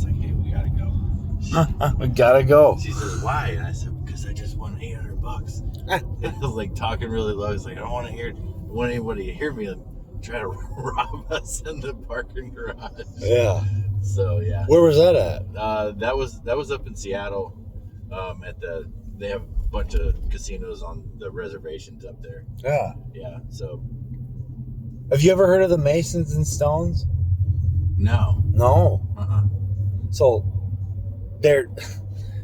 was like, hey, we gotta go. We gotta go. She says, why? And I said, because I just won $800. And I was like talking really low. I was like, I don't want anybody to hear me try to rob us in the parking garage. Yeah. So yeah. Where was that at? That was up in Seattle. They have a bunch of casinos on the reservations up there. Yeah. Yeah. So. Have you ever heard of the Masons and Stones? No. No. So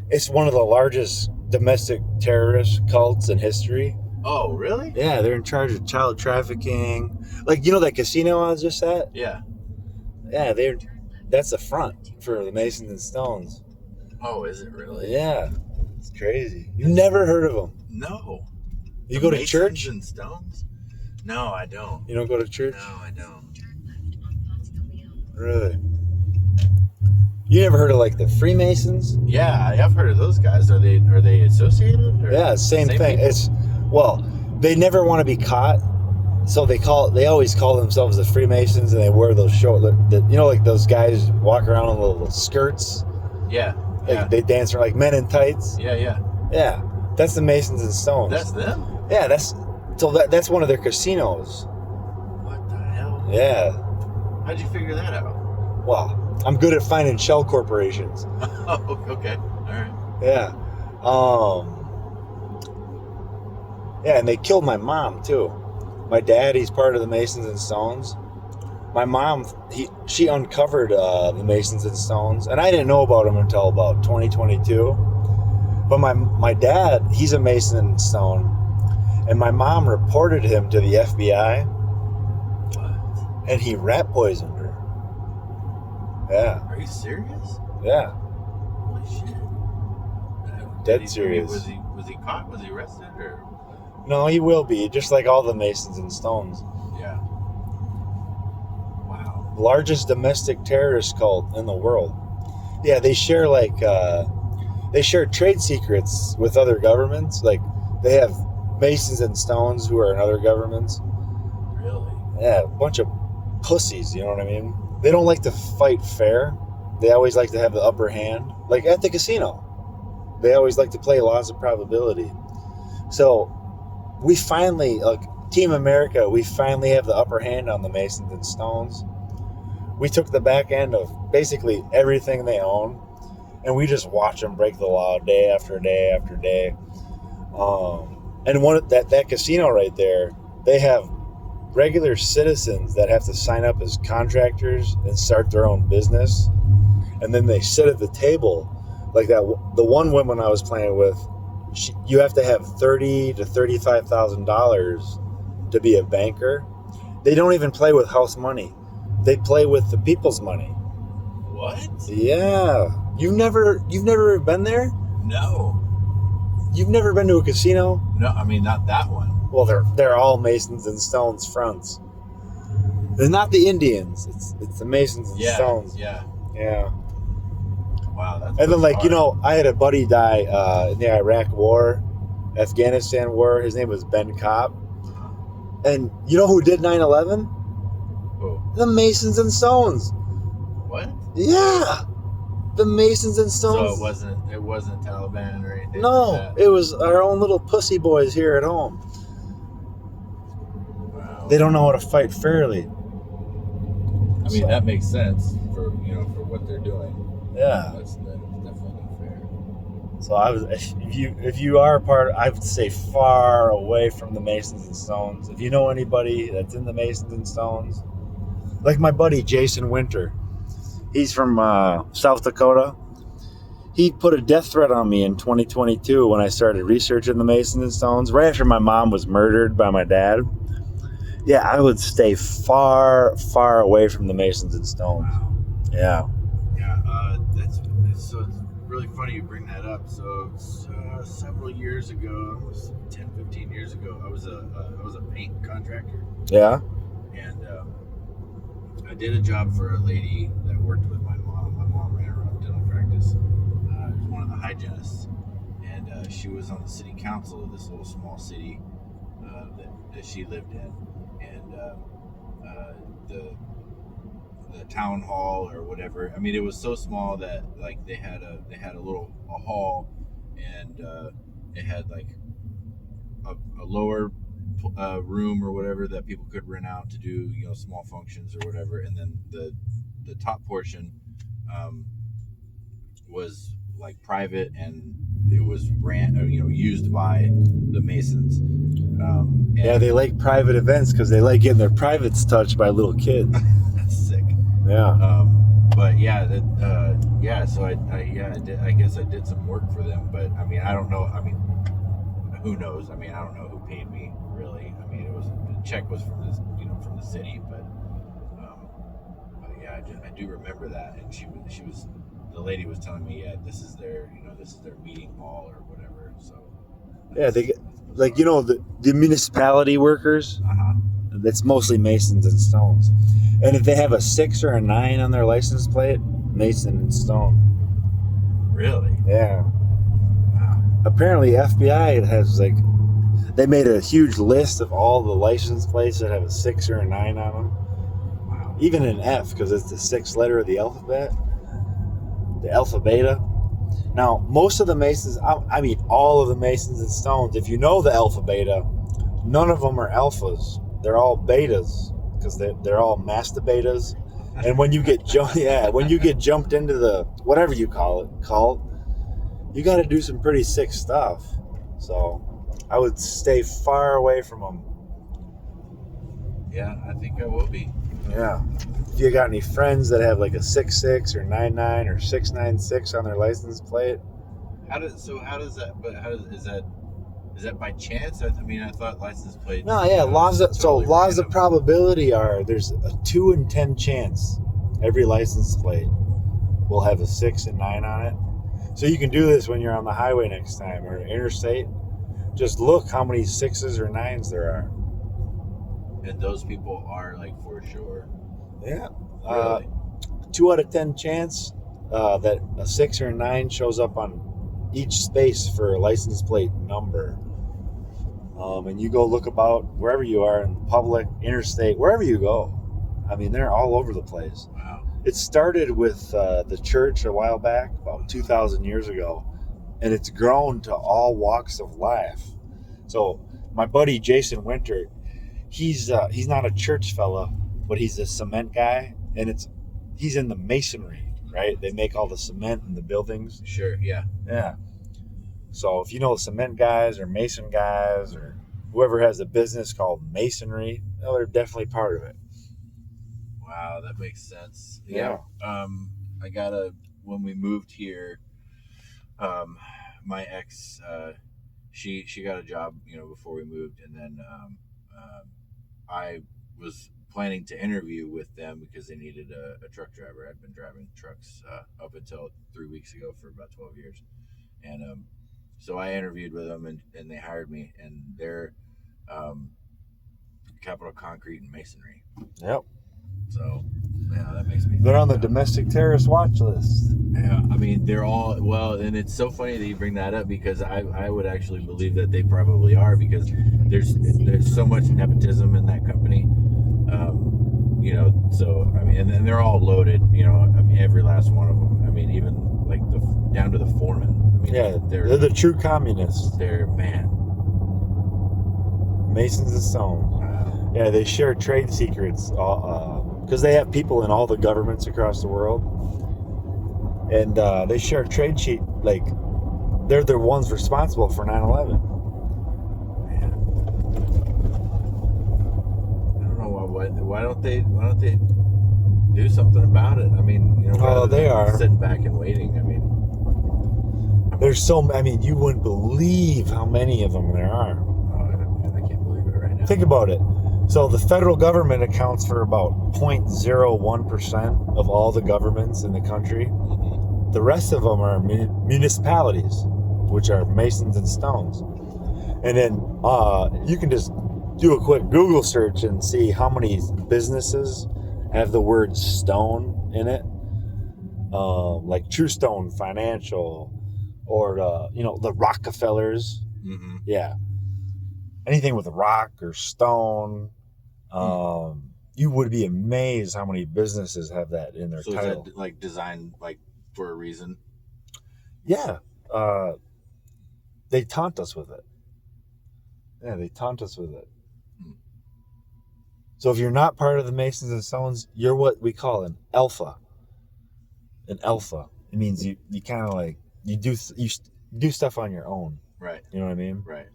it's one of the largest domestic terrorist cults in history. Oh, really? Yeah, they're in charge of child trafficking. Like, you know that casino I was just at? Yeah. Yeah, that's the front for the Masons and Stones. Oh, is it really? Yeah. It's crazy. You've never heard of them? No. You go to Masons church? and Stones? No, I don't. You don't go to church? No, I don't. Really? You never heard of like the Freemasons? Yeah, I've heard of those guys. Are they associated? Or Yeah, same thing. People? They never want to be caught, so they always call themselves the Freemasons, and they wear those short, like those guys walk around in little skirts. Yeah. Like they dance around like men in tights. Yeah. Yeah, that's the Masons and Stones. That's them? Yeah, that's one of their casinos. What the hell? Yeah. How'd you figure that out? Well, I'm good at finding shell corporations. Oh, okay. All right. Yeah. Yeah, and they killed my mom too. My dad, he's part of the Masons and Stones. My mom, she uncovered the Masons and Stones, and I didn't know about them until about 2022. But my dad, he's a Mason and Stone, and my mom reported him to the FBI. What? And he rat poisoned her. Yeah. Are you serious? Yeah. Holy shit. Dead serious. Was he caught? Was he arrested? Or? No, he will be, just like all the Masons and Stones. Yeah. Wow. Largest domestic terrorist cult in the world. Yeah, they share trade secrets with other governments. Like they have Masons and Stones who are in other governments. Really? Yeah, a bunch of pussies, you know what I mean? They don't like to fight fair. They always like to have the upper hand. Like at the casino. They always like to play laws of probability. So we finally, like Team America, we finally have the upper hand on the Masons and Stones. We took the back end of basically everything they own, and we just watch them break the law day after day after day. And that casino right there, they have regular citizens that have to sign up as contractors and start their own business, and then they sit at the table like that. The one woman I was playing with, you have to have $30,000 to $35,000 to be a banker. They don't even play with house money; they play with the people's money. What? Yeah, you've never been there? No. You've never been to a casino? No, I mean not that one. Well, they're all Masons and Stones fronts. They're not the Indians. It's the Masons and Stones. Yeah. Wow, that's. And then, I had a buddy die in the Iraq War, Afghanistan War. His name was Ben Cobb. And you know who did 9/11? Who? The Masons and Stones. What? Yeah, the Masons and Stones. So it wasn't Taliban or anything. No, like that. it was our own little pussy boys here at home. Wow. They don't know how to fight fairly. I mean, that makes sense for what they're doing. Yeah. That's definitely not fair. So if you are part, I would say far away from the Masons and Stones. If you know anybody that's in the Masons and Stones, like my buddy Jason Winter, he's from South Dakota. He put a death threat on me in 2022 when I started researching the Masons and Stones, right after my mom was murdered by my dad. Yeah, I would stay far, far away from the Masons and Stones. Wow. Yeah. It's really funny you bring that up. So several years ago, almost 10, 15 years ago, I was a paint contractor. Yeah. And I did a job for a lady that worked with my mom. My mom ran her own dental practice. I was one of the hygienists, and she was on the city council of this little small city that she lived in. And the town hall or whatever. I mean, it was so small that like they had a hall, and it had like a lower room or whatever that people could rent out to do small functions or whatever, and then the top portion was like private, and it was used by the Masons. Yeah, they like private events because they like getting their privates touched by little kids. That's sick. Yeah. But yeah, so I guess I did some work for them, but I mean, I don't know. I mean, who knows? I mean, I don't know who paid me really. I mean, the check was from from the city, but yeah, I do remember that, and the lady was telling me, yeah, this is their meeting hall or whatever. So yeah, they get like the municipality workers. That's mostly Masons and Stones, and if they have a 6 or a 9 on their license plate, Mason and Stone. Really? Yeah. Wow. Apparently, FBI has they made a huge list of all the license plates that have a 6 or a 9 on them. Wow. Even an F, because it's the 6th letter of the alphabet. The alpha beta. Now, most of the Masons, I mean all of the Masons and Stones, if you know the alpha beta, none of them are alphas. They're all betas, because they're all master betas. And when you get jumped into the whatever you call it, cult, you got to do some pretty sick stuff. So I would stay far away from them. Yeah, I think I will be. Yeah. If you got any friends that have like a 66 or 99 or 696 on their license plate. Is that by chance? I mean, I thought license plates. No, yeah, laws random. of probability are there's a 2 in 10 chance every license plate will have a 6 and 9 on it. So you can do this when you're on the highway next time or interstate. Just look how many 6s or 9s there are. And those people are like for sure. Yeah. Really? 2 out of 10 chance that a 6 or a 9 shows up on each space for a license plate number. And you go look about wherever you are in public, interstate, wherever you go. I mean, they're all over the place. Wow. It started with the church a while back, about 2,000 years ago, and it's grown to all walks of life. So my buddy Jason Winter, he's not a church fella, but he's a cement guy, and he's in the masonry, right? They make all the cement in the buildings. Sure, yeah. Yeah. So if you know cement guys or mason guys or whoever has a business called masonry, well, they're definitely part of it. Wow, that makes sense. Yeah. When we moved here, my ex, she got a job, before we moved, and then I was planning to interview with them because they needed a truck driver. I'd been driving trucks up until 3 weeks ago for about 12 years, and so I interviewed with them, and they hired me, and they're Capital Concrete and Masonry. Yep. So, yeah, that makes me. They're on the domestic terrorist watch list. Yeah, I mean, they're all, well, and it's so funny that you bring that up because I would actually believe that they probably are, because there's so much nepotism in that company. So, I mean, and they're all loaded, I mean, every last one of them. I mean, even like down to the foreman. I mean, Yeah, they're the true communists. They're, man. Masons and Stones. Wow. Yeah, they share trade secrets because they have people in all the governments across the world. And they share trade sheet, like they're the ones responsible for 9/11. Man. I don't know why don't they do something about it? I mean, they are sitting back and waiting. I mean, there's you wouldn't believe how many of them there are. I can't believe it right now. Think about it. So the federal government accounts for about 0.01% of all the governments in the country. Mm-hmm. The rest of them are municipalities, which are Masons and Stones. And then you can just do a quick Google search and see how many businesses have the word stone in it. Like True Stone Financial or, the Rockefellers. Mm-hmm. Yeah. Anything with rock or stone. you would be amazed how many businesses have that in their So title. is that like designed like for a reason? Yeah. They taunt us with it. Yeah, they taunt us with it. So if you're not part of the Masons and Stones, you're what we call an alpha. An alpha. It means you kind of like you do stuff on your own. Right. You know what I mean? Right.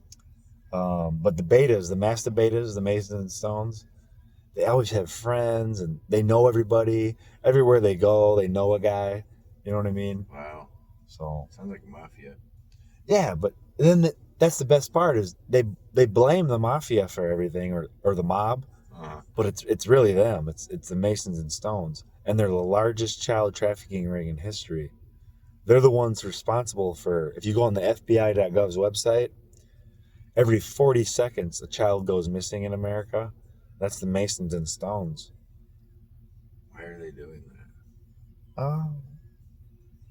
But the betas, the master betas, the Masons and Stones, they always have friends and they know everybody. Everywhere they go, they know a guy. You know what I mean? Wow. So sounds like mafia. Yeah, but then that's the best part is they blame the mafia for everything or the mob, but it's really them. It's the Masons and Stones, and they're the largest child trafficking ring in history. They're the ones responsible for. If you go on the FBI.gov's website, every 40 seconds a child goes missing in America. That's the Masons and Stones. Why are they doing that?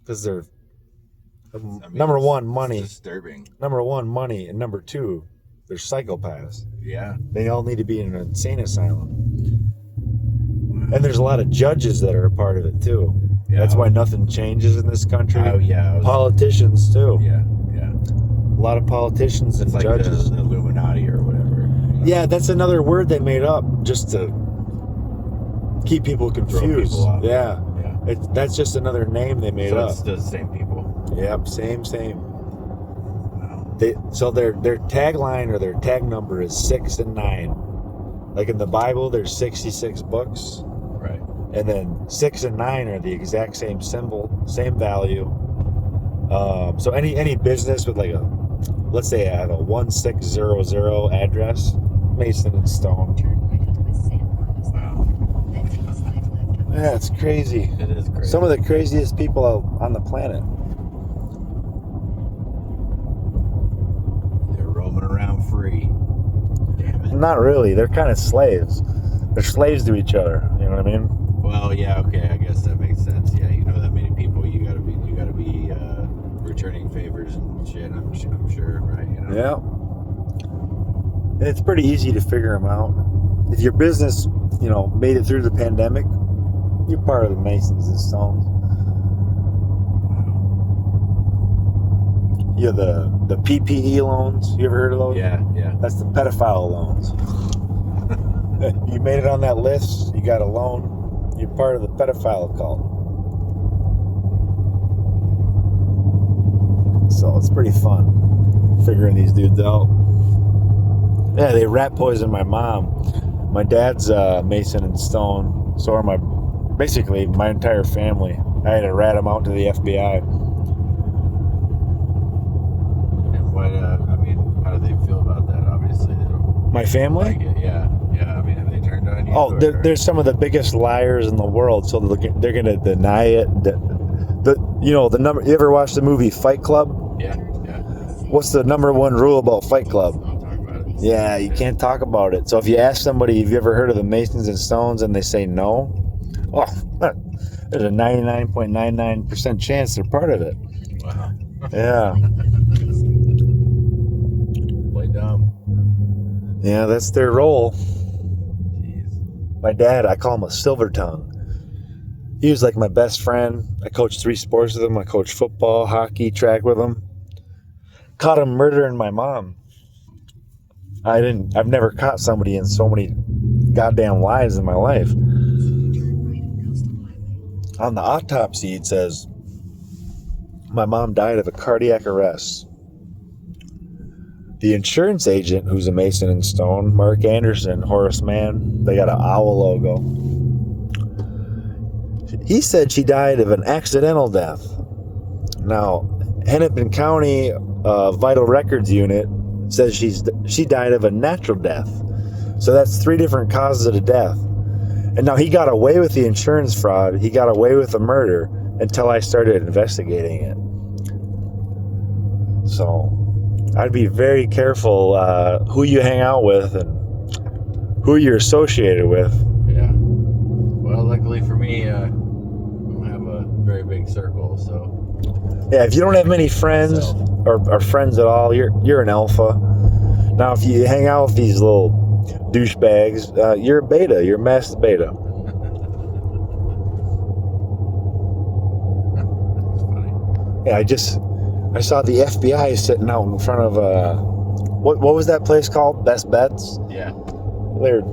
Because they're number one, money. Disturbing. Number one, money, and number two, they're psychopaths. Yeah. They all need to be in an insane asylum. And there's a lot of judges that are a part of it too. Yeah. That's why nothing changes in this country. Oh yeah. Politicians too. Yeah, yeah. A lot of politicians and like judges. The Illuminati or whatever. Yeah, that's another word they made up just to keep people confused. People off. Yeah. That's just another name they made up. It's the same people. Yep, same. Wow. Their tagline or their tag number is 6 and 9. Like in the Bible, there's 66 books. Right. And then 6 and 9 are the exact same symbol, same value. So any business with like let's say I have a 1600 address, Mason and Stone. Wow. Yeah, it's crazy. It is crazy. Some of the craziest people on the planet. They're roaming around free. Damn it. Not really. They're kind of slaves. They're slaves to each other. You know what I mean? Well, yeah, okay. I guess that makes sense. Yeah, you know that many people, you gotta be returning favors and shit. I'm sure, right? You know? Yeah. And it's pretty easy to figure them out. If your business, made it through the pandemic, you're part of the Masons and Stones. You have the PPE loans. You ever heard of those? Yeah. That's the pedophile loans. You made it on that list, you got a loan, you're part of the pedophile cult. So it's pretty fun figuring these dudes out. Yeah, they rat poisoned my mom. My dad's Mason and Stone, so are basically my entire family. I had to rat them out to the FBI. And what, how do they feel about that? Obviously, they don't My family? like it. Yeah. I mean, have they turned on you? Oh, they're some of the biggest liars in the world, so they're going to deny it. The number. You ever watch the movie Fight Club? Yeah. What's the number one rule about Fight Club? Don't talk about it. Yeah, you can't talk about it. So if you ask somebody, have you ever heard of the Masons and Stones, and they say no, there's a 99.99% chance they're part of it. Wow. Yeah. Play dumb. Yeah, that's their role. Jeez. My dad, I call him a silver tongue. He was like my best friend. I coached 3 sports with him. I coached football, hockey, track with him. Caught him murdering my mom. I've never caught somebody in so many goddamn lies in my life. On the autopsy, it says my mom died of a cardiac arrest. The insurance agent, who's a Mason and Stone, Mark Anderson, Horace Mann, they got an owl logo. He said she died of an accidental death. Now, Hennepin County Vital Records Unit says she died of a natural death. So that's 3 different causes of the death. And now he got away with the insurance fraud. He got away with the murder until I started investigating it. So I'd be very careful who you hang out with and who you're associated with. Yeah. Well, luckily for me, I don't have a very big circle, so. Yeah, if you don't have many friends or friends at all, you're an alpha. Now, if you hang out with these little douchebags. You're a beta. You're a masked beta. It's funny. Yeah, I saw the FBI sitting out in front of what was that place called? Best Bets. Yeah. They're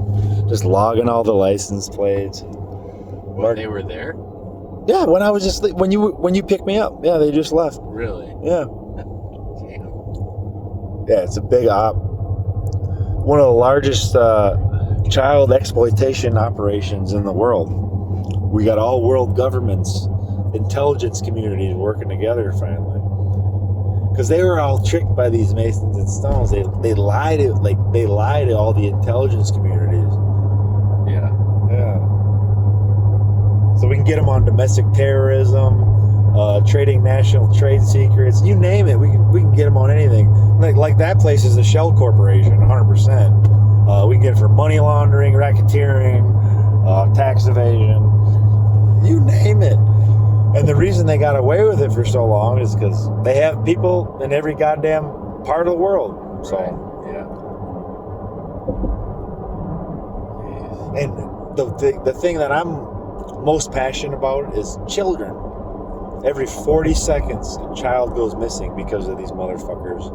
just logging all the license plates. Well, they were there? Yeah, when I was just when you picked me up. Yeah, they just left. Really? Yeah. Damn. Yeah, it's a big op. One of the largest child exploitation operations in the world. We got all world governments, intelligence communities working together finally. Because they were all tricked by these Masons and Stones. They lie to all the intelligence communities. Yeah. Yeah. So we can get them on domestic terrorism, trading national trade secrets, you name it. We can get them on anything. Like that place is a shell corporation, 100%. We can get it for money laundering, racketeering, tax evasion, you name it. And the reason they got away with it for so long is because they have people in every goddamn part of the world. So, right. Yeah. and the thing that I'm most passionate about is children. Every 40 seconds, a child goes missing because of these motherfuckers.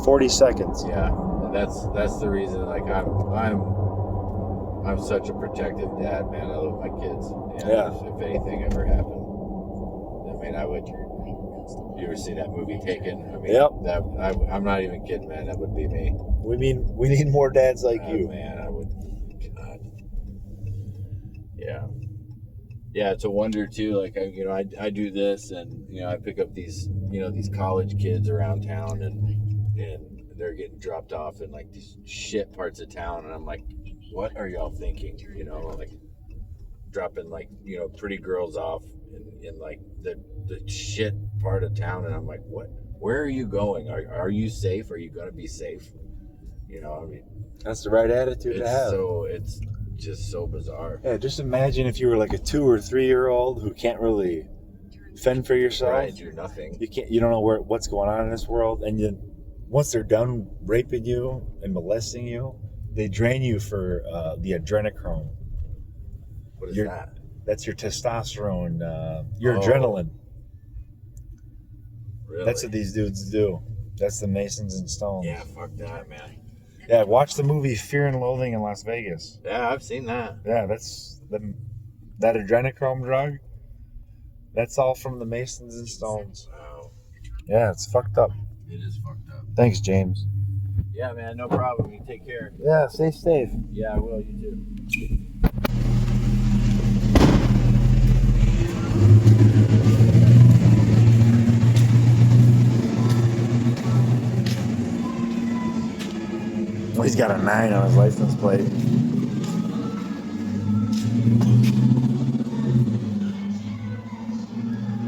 40 seconds. Yeah. And that's the reason. Like I'm such a protective dad, man. I love my kids. And Yeah. if anything ever happened, I mean, I would. You ever see that movie Taken? I mean, Yep. I'm not even kidding, man. That would be me. We need more dads like you. Man, I would. God. Yeah. Yeah, it's a wonder too. Like I do this, and I pick up these these college kids around town, and they're getting dropped off in like these shit parts of town, and I'm like, what are y'all thinking? Like dropping like pretty girls off in like the shit part of town, and I'm like, what? Where are you going? Are you safe? Are you gonna be safe? I mean, That's the right attitude to have. So it's just so bizarre. Yeah, just imagine if you were like a 2 or 3 year old who can't really fend for yourself. Right, do nothing. You don't know what's going on in this world, and then once they're done raping you and molesting you, they drain you for the adrenochrome. What is that? That's your testosterone, your adrenaline. Really? That's what these dudes do. That's the Masons and Stones. Yeah, fuck that, man. Yeah, watch the movie Fear and Loathing in Las Vegas. Yeah, I've seen that. Yeah, that's that adrenochrome drug. That's all from the Masons and Stones. Wow. Yeah, it's fucked up. It is fucked up. Thanks, James. Yeah, man, no problem. You take care. Yeah, stay safe. Yeah, I will. You too. He's got a 9 on his license plate.